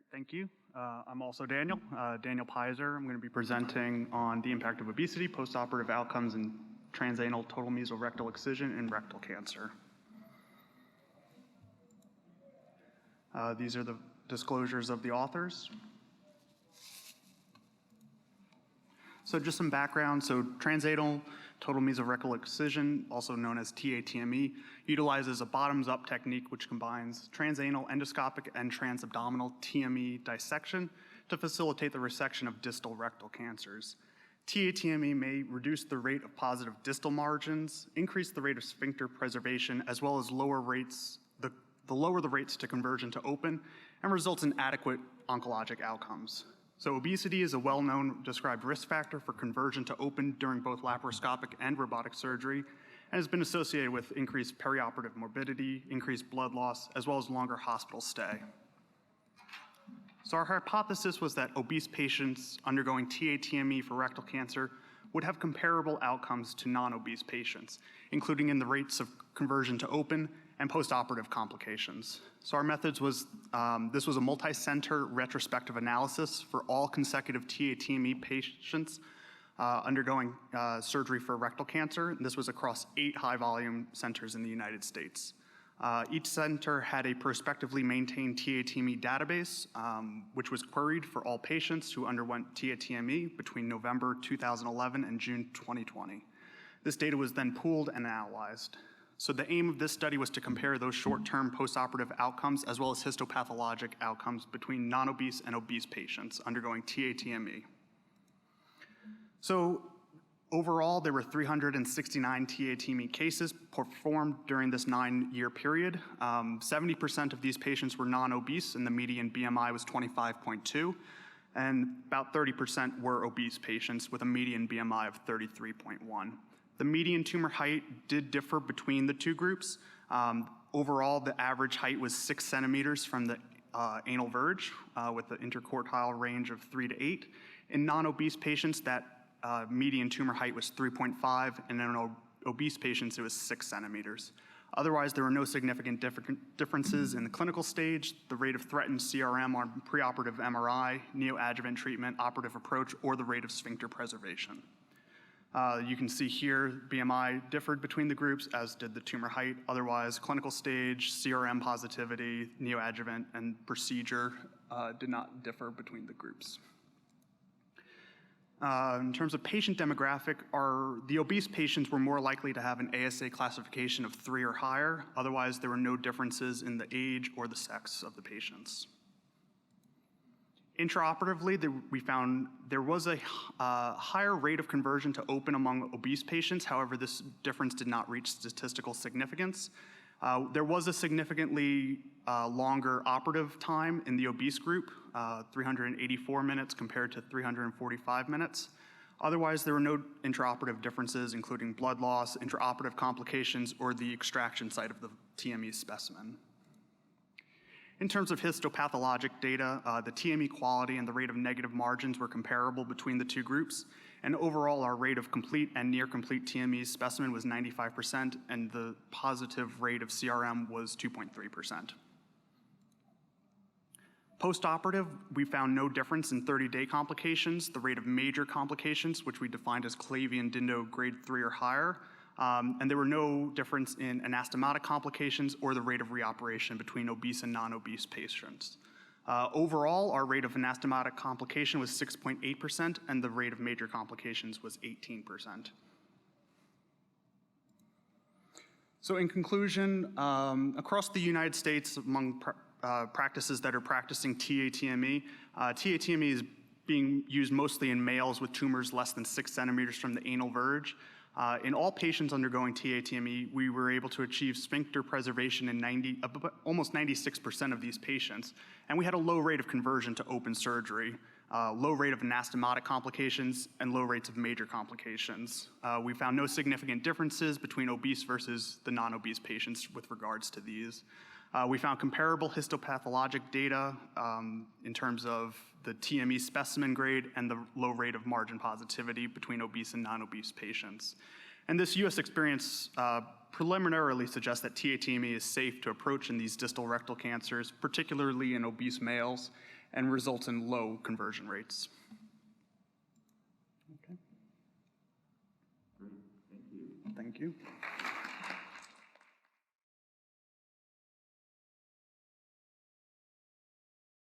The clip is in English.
right, thank you. I'm also Daniel Peyser. I'm going to be presenting on the impact of obesity, postoperative outcomes, and transanal total mesorectal excision in rectal cancer. These are the disclosures of the authors. So just some background. So transanal total mesorectal excision, also known as TATME, utilizes a bottoms-up technique which combines transanal endoscopic and transabdominal TME dissection to facilitate the resection of distal rectal cancers. TATME may reduce the rate of positive distal margins, increase the rate of sphincter preservation, as well as lower the rates to conversion to open, and results in adequate oncologic outcomes. So obesity is a well-known described risk factor for conversion to open during both laparoscopic and robotic surgery, and has been associated with increased perioperative morbidity, increased blood loss, as well as longer hospital stay. So our hypothesis was that obese patients undergoing TATME for rectal cancer would have comparable outcomes to non-obese patients, including in the rates of conversion to open and postoperative complications. So our methods was, this was a multi-center retrospective analysis for all consecutive TATME patients undergoing surgery for rectal cancer. And this was across 8 high-volume centers in the United States. Each center had a prospectively maintained TATME database, which was queried for all patients who underwent TATME between November 2011 and June 2020. This data was then pooled and analyzed. So the aim of this study was to compare those short-term postoperative outcomes as well as histopathologic outcomes between non-obese and obese patients undergoing TATME. So overall, there were 369 TATME cases performed during this 9-year period. 70% of these patients were non-obese, and the median BMI was 25.2, and about 30% were obese patients with a median BMI of 33.1. The median tumor height did differ between the two groups. Overall, the average height was 6 centimeters from the anal verge, with the interquartile range of 3 to 8. In non-obese patients, that median tumor height was 3.5, and in obese patients, it was 6 centimeters. Otherwise, there were no significant differences in the clinical stage, the rate of threatened CRM on preoperative MRI, neoadjuvant treatment, operative approach, or the rate of sphincter preservation. You can see here BMI differed between the groups, as did the tumor height. Otherwise, clinical stage, CRM positivity, neoadjuvant, and procedure did not differ between the groups. In terms of patient demographic, the obese patients were more likely to have an ASA classification of 3 or higher. Otherwise, there were no differences in the age or the sex of the patients. Intraoperatively, we found there was a higher rate of conversion to open among obese patients. However, this difference did not reach statistical significance. There was a significantly longer operative time in the obese group, 384 minutes compared to 345 minutes. Otherwise, there were no intraoperative differences, including blood loss, intraoperative complications, or the extraction site of the TME specimen. In terms of histopathologic data, the TME quality and the rate of negative margins were comparable between the two groups, and overall our rate of complete and near complete TME specimen was 95%, and the positive rate of CRM was 2.3%. Postoperative, we found no difference in 30-day complications, the rate of major complications, which we defined as Calavian Dindo grade 3 or higher, and there were no difference in anastomotic complications or the rate of reoperation between obese and non-obese patients. Overall, our rate of anastomotic complication was 6.8%, and the rate of major complications was 18%. So in conclusion, across the United States, among practices that are practicing TATME, TATME is being used mostly in males with tumors less than 6 centimeters from the anal verge. In all patients undergoing TATME, we were able to achieve sphincter preservation in almost 96% of these patients, and we had a low rate of conversion to open surgery, low rate of anastomotic complications, and low rates of major complications. We found no significant differences between obese versus the non-obese patients with regards to these. We found comparable histopathologic data in terms of the TME specimen grade and the low rate of margin positivity between obese and non-obese patients. And this US experience preliminarily suggests that TATME is safe to approach in these distal rectal cancers, particularly in obese males, and results in low conversion rates. Okay. Great, thank you. Thank you.